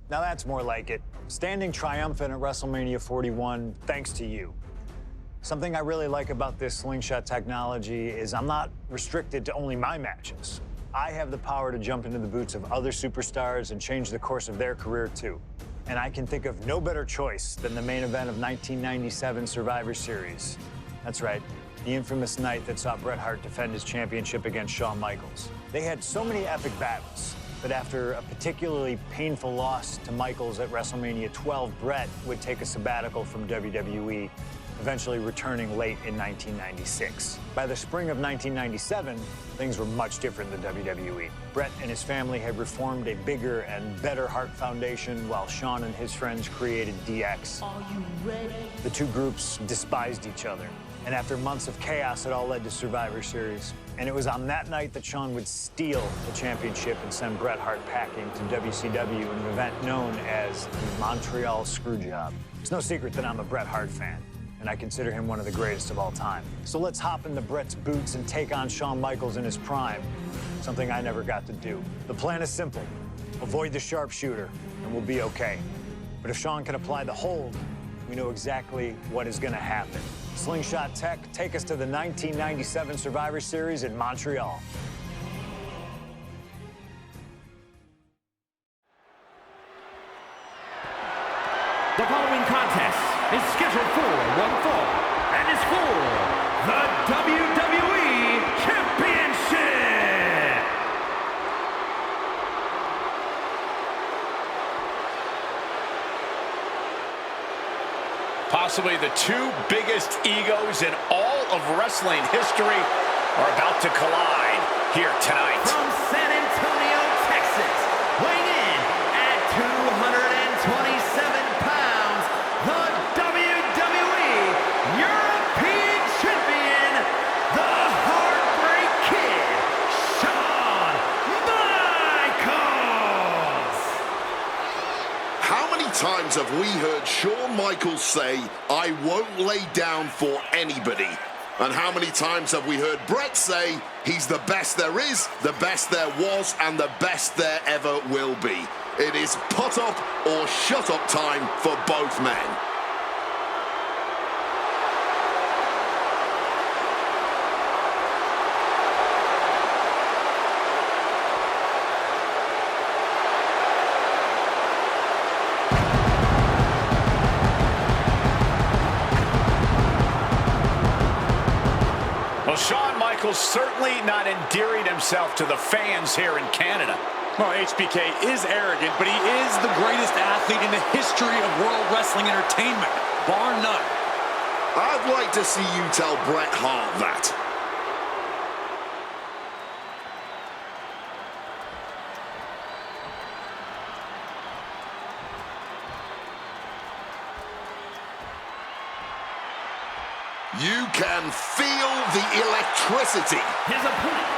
Now that's more like it. Standing triumphant at WrestleMania 41 thanks to you. Something I really like about this slingshot technology is I'm not restricted to only my matches. I have the power to jump into the boots of other superstars and change the course of their career too. And I can think of no better choice than the main event of 1997 Survivor Series. That's right, the infamous night that saw Bret Hart defend his championship against Shawn Michaels. They had so many epic battles, but after a particularly painful loss to Michaels at WrestleMania 12, Bret would take a sabbatical from WWE, eventually returning late in 1996. By the spring of 1997, things were much different than WWE. Bret and his family had reformed a bigger and better Hart Foundation, while Shawn and his friends created DX. Are you ready? The two groups despised each other, and after months of chaos, it all led to Survivor Series. And it was on that night that Shawn would steal the championship and send Bret Hart packing to WCW in an event known as the Montreal Screwjob. It's no secret that I'm a Bret Hart fan, and I consider him one of the greatest of all time. So let's hop into Bret's boots and take on Shawn Michaels in his prime, something I never got to do. The plan is simple. Avoid the sharpshooter, and we'll be okay. But if Shawn can apply the hold, we know exactly what is gonna happen. Slingshot Tech, take us to the 1997 Survivor Series in Montreal. The following contest is scheduled for one fall and is for the WWE Championship. Possibly the two biggest egos in all of wrestling history are about to collide here tonight. From San Antonio, Texas, weighing in at 227 pounds, the WWE European Champion, the Heartbreak Kid, Shawn Michaels. How many times have we heard Shawn Michaels say, "I won't lay down for anybody"? And how many times have we heard Bret say, he's the best there is, the best there was, and the best there ever will be? It is put up or shut up time for both men. Well, Shawn Michaels certainly not endearing himself to the fans here in Canada. Well, HBK is arrogant, but he is the greatest athlete in the history of World Wrestling Entertainment, bar none. I'd like to see you tell Bret Hart that. You can feel the electricity. His opponent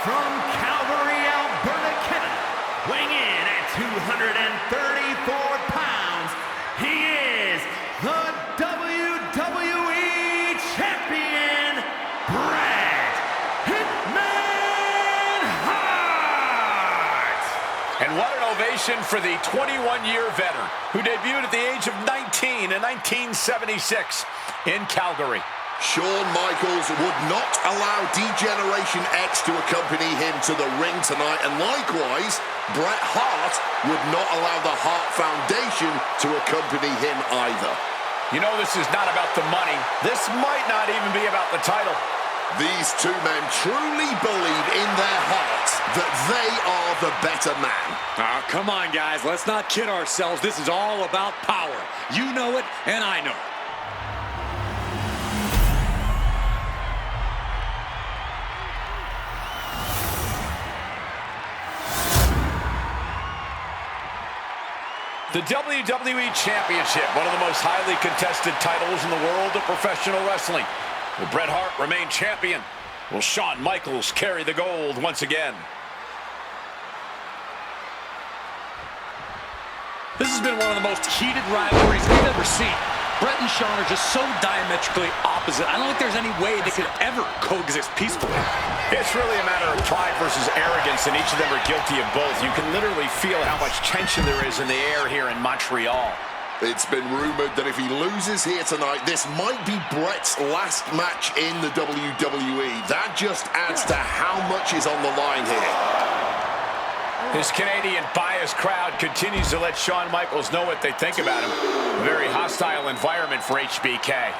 from Calgary, Alberta, Canada, weighing in at 234 pounds, he is the WWE Champion, Bret Hitman Hart. And what an ovation for the 21-year veteran who debuted at the age of 19 in 1976 in Calgary. Shawn Michaels would not allow D-Generation X to accompany him to the ring tonight, and likewise, Bret Hart would not allow the Hart Foundation to accompany him either. You know this is not about the money. This might not even be about the title. These two men truly believe in their hearts that they are the better man. Come on, guys. Let's not kid ourselves. This is all about power. You know it, and I know it. The WWE Championship, one of the most highly contested titles in the world of professional wrestling. Will Bret Hart remain champion? Will Shawn Michaels carry the gold once again? This has been one of the most heated rivalries we've ever seen. Bret and Shawn are just so diametrically opposite. opposite. I don't think there's any way they could ever coexist peacefully. It's really a matter of pride versus arrogance, and each of them are guilty of both. You can literally feel how much tension there is in the air here in Montreal. It's been rumored that if he loses here tonight, this might be Bret's last match in the WWE. That just adds to how much is on the line here. This Canadian biased crowd continues to let Shawn Michaels know what they think about him. A very hostile environment for HBK.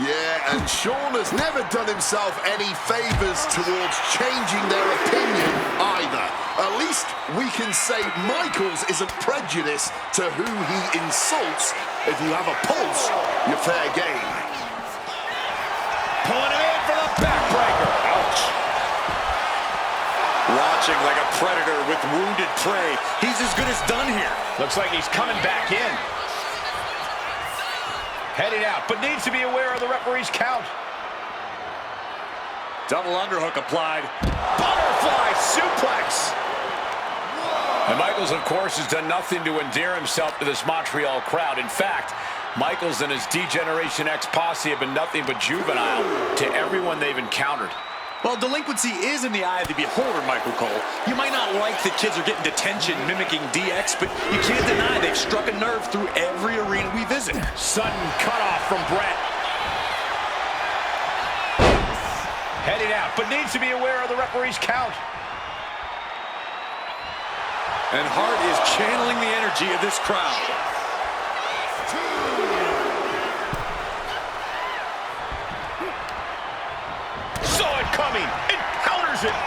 Yeah, and Shawn has never done himself any favors towards changing their opinion either. At least we can say Michaels isn't prejudiced to who he insults. If you have a pulse, you're fair game. Pulling him in for the backbreaker. Ouch. Watching like a predator with wounded prey. He's as good as done here. Looks like he's coming back in. Headed out, but needs to be aware of the referee's count. Double underhook applied. Butterfly suplex. And Michaels, of course, has done nothing to endear himself to this Montreal crowd. In fact, Michaels and his D-Generation X posse have been nothing but juvenile to everyone they've encountered. Well, delinquency is in the eye of the beholder, Michael Cole. You might not like the kids are getting detention mimicking DX, but you can't deny they've struck a nerve through every arena we visit. Sudden cutoff from Bret. Headed out, but needs to be aware of the referee's count. And Hart is channeling the energy of this crowd. Coming, it counters it.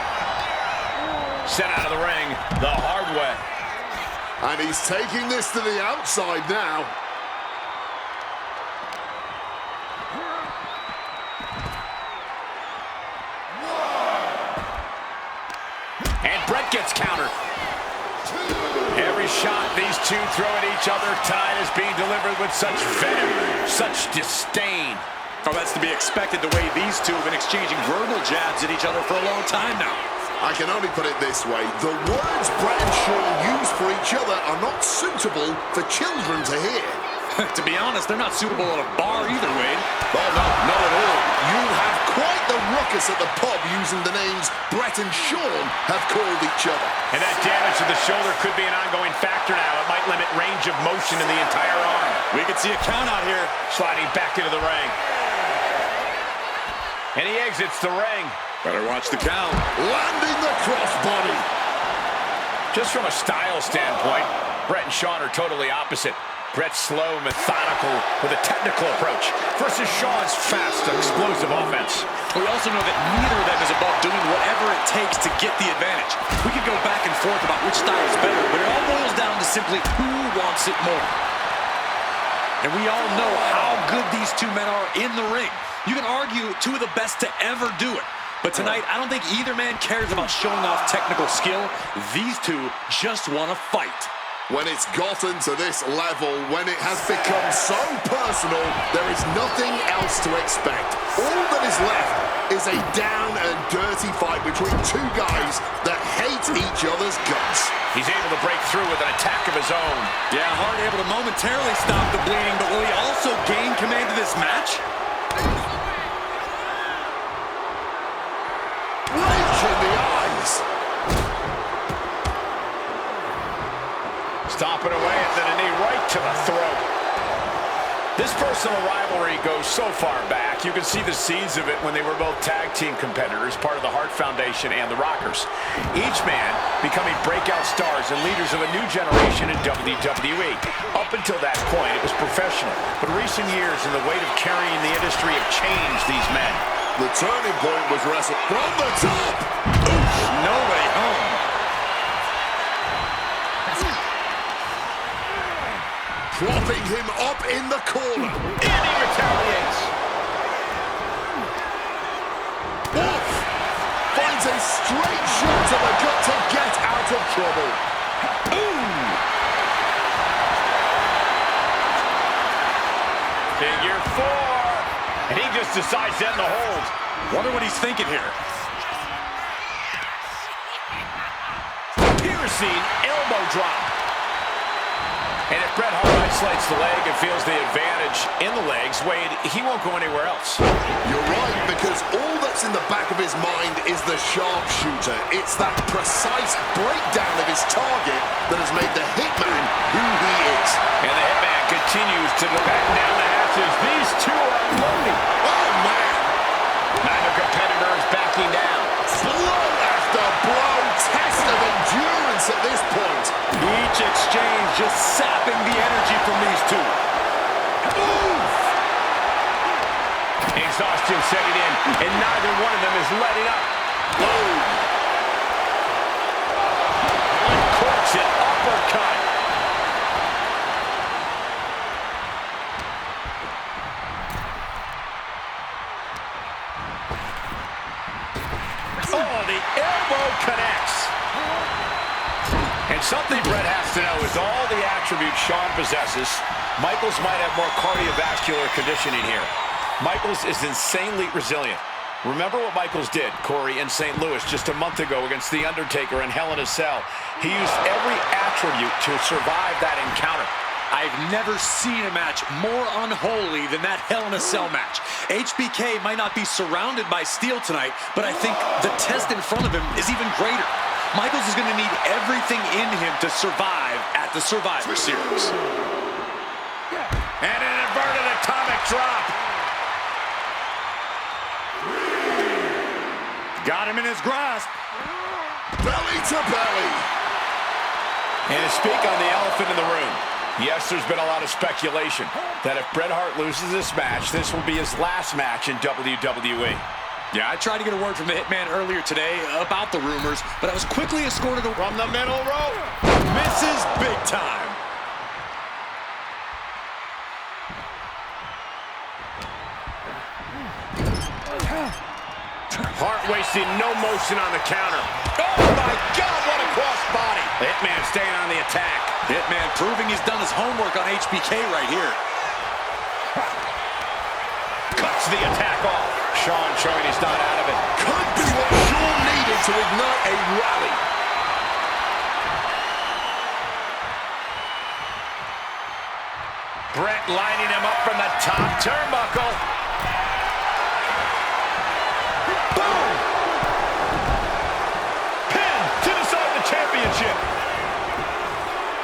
Sent out of the ring the hard way. And he's taking this to the outside now. And Bret gets countered. Every shot these two throw at each other tonight is being delivered with such venom, such disdain. Oh, that's to be expected the way these two have been exchanging verbal jabs at each other for a long time now. I can only put it this way. The words Bret and Shawn use for each other are not suitable for children to hear. To be honest, they're not suitable at a bar either, Wade. Oh, no, not at all. You have quite the ruckus at the pub using the names Bret and Shawn have called each other. And that damage to the shoulder could be an ongoing factor now. It might limit range of motion in the entire arm. We could see a count out here. Sliding back into the ring. And he exits the ring. Better watch the count. Landing the crossbody. Just from a style standpoint, Bret and Shawn are totally opposite. Bret's slow, methodical, with a technical approach versus Shawn's fast, explosive offense. We also know that neither of them is above doing whatever it takes to get the advantage. We could go back and forth about which style is better, but it all boils down to simply who wants it more. And we all know how good these two men are in the ring. You can argue two of the best to ever do it. But tonight, I don't think either man cares about showing off technical skill. These two just want to fight. When it's gotten to this level, when it has become so personal, there is nothing else to expect. All that is left is a down and dirty fight between two guys that hate each other's guts. He's able to break through with an attack of his own. Yeah, Hart able to momentarily stop the bleeding, but will he also gain command of this match? Rage in the eyes. Stomping away and then a knee right to the throat. This personal rivalry goes so far back. You can see the seeds of it when they were both tag team competitors, part of the Hart Foundation and the Rockers. Each man becoming breakout stars and leaders of a new generation in WWE. Up until that point, it was professional. But recent years and the weight of carrying the industry have changed these men. The turning point was wrestled from the top. Oof, nobody home. Propping him up in the corner. And he retaliates. Wolf finds a straight shot to the gut to get out of trouble. Ooh. Figure 4. And he just decides to end the hold. Wonder what he's thinking here. Piercing elbow drop. And if Bret Hart isolates the leg and feels the advantage in the legs, Wade, he won't go anywhere else. You're right, because all that's in the back of his mind is the sharpshooter. It's that precise breakdown of his target that has made the Hitman who he is. And the Hitman continues to batten down the hatches. These two are loading. Oh, man. Neither competitor is backing down. Blow after blow, test of endurance at this point. Each exchange just sapping the energy from these two. Move! Exhaustion setting in, and neither one of them is letting up. Boom! Uncorks it, uppercut. Oh, the elbow connects. And something Bret has to know is all the attributes Shawn possesses, Michaels might have more cardiovascular conditioning here. Michaels is insanely resilient. Remember what Michaels did, Corey, in St. Louis just a month ago against The Undertaker in Hell in a Cell. He used every attribute to survive that encounter. I've never seen a match more unholy than that Hell in a Cell match. HBK might not be surrounded by steel tonight, but I think the test in front of him is even greater. Michaels is going to need everything in him to survive at the Survivor Series. And an inverted atomic drop. Got him in his grasp. Belly to belly. And to speak on the elephant in the room, yes, there's been a lot of speculation that if Bret Hart loses this match, this will be his last match in WWE. Yeah, I tried to get a word from the Hitman earlier today about the rumors, but I was quickly escorted From the middle rope. misses big time. Hart wasting no motion on the counter. Oh, my God, what a crossbody. The Hitman staying on the attack. Hitman proving he's done his homework on HBK right here. Cuts the attack off. Shawn showing he's not out of it. Could be what Shawn needed to ignite a rally. Bret lining him up from the top turnbuckle. Boom! Pin to decide the championship.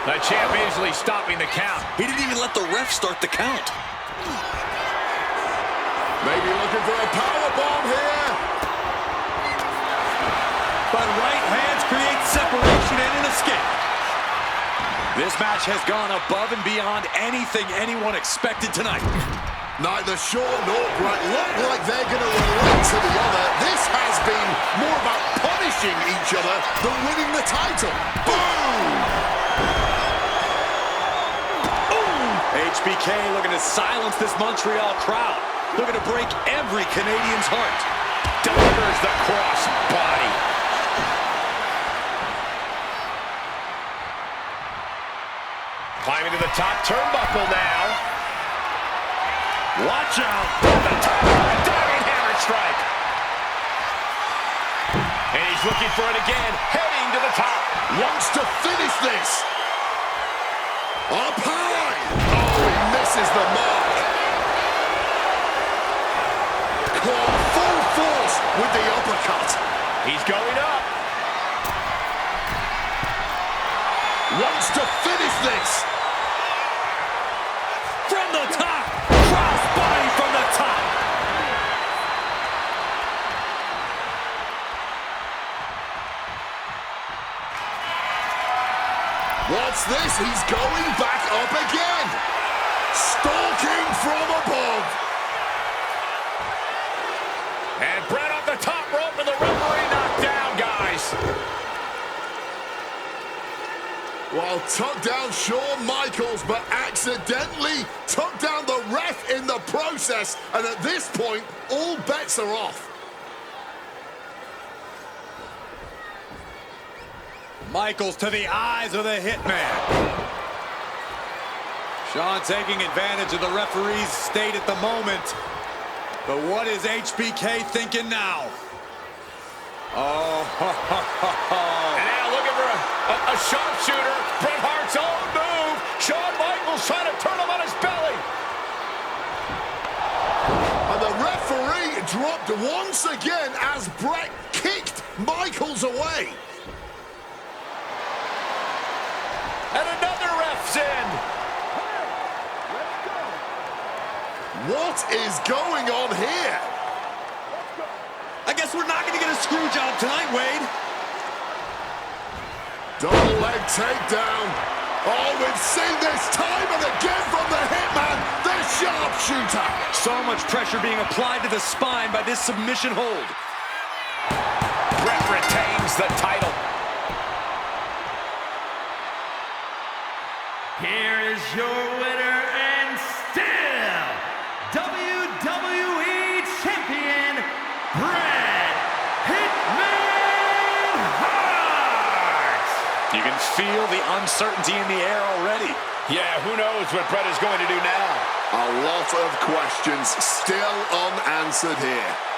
The champ easily stopping the count. He didn't even let the ref start the count. Maybe looking for a powerbomb here. But right hands create separation and an escape. This match has gone above and beyond anything anyone expected tonight. Neither Shawn nor Bret look like they're going to relate to the other. This has been more about punishing each other than winning the title. Boom! HBK looking to silence this Montreal crowd. Looking to break every Canadian's heart. Delivers the cross body. Climbing to the top turnbuckle now. Watch out. The top diving hammer strike. And he's looking for it again. Heading to the top. Wants to finish this. Up high. Oh, he misses the mark. Caught full force with the uppercut. He's going up. Wants to finish this. From the top. Cross body from the top. What's this? He's going back up again. Stalking from above. And Bret off the top rope and the referee knocked down, guys. Well, took down Shawn Michaels, but accidentally took down the ref in the process. And at this point, all bets are off. Michaels to the eyes of the Hitman. Shawn taking advantage of the referee's state at the moment. But what is HBK thinking now? Oh, And now looking for a sharpshooter. Bret Hart's own move. Shawn Michaels trying to turn him on his belly. And the referee dropped once again as Bret kicked Michaels away. And another ref's in. What is going on here? I guess we're not going to get a screw job tonight, Wade. Double leg takedown. Oh, we've seen this time and again from the Hitman, the sharpshooter. So much pressure being applied to the spine by this submission hold. Bret retains the title. Here is your winner and still WWE Champion, Bret Hitman Hart! You can feel the uncertainty in the air already. Yeah, who knows what Bret is going to do now? A lot of questions still unanswered here.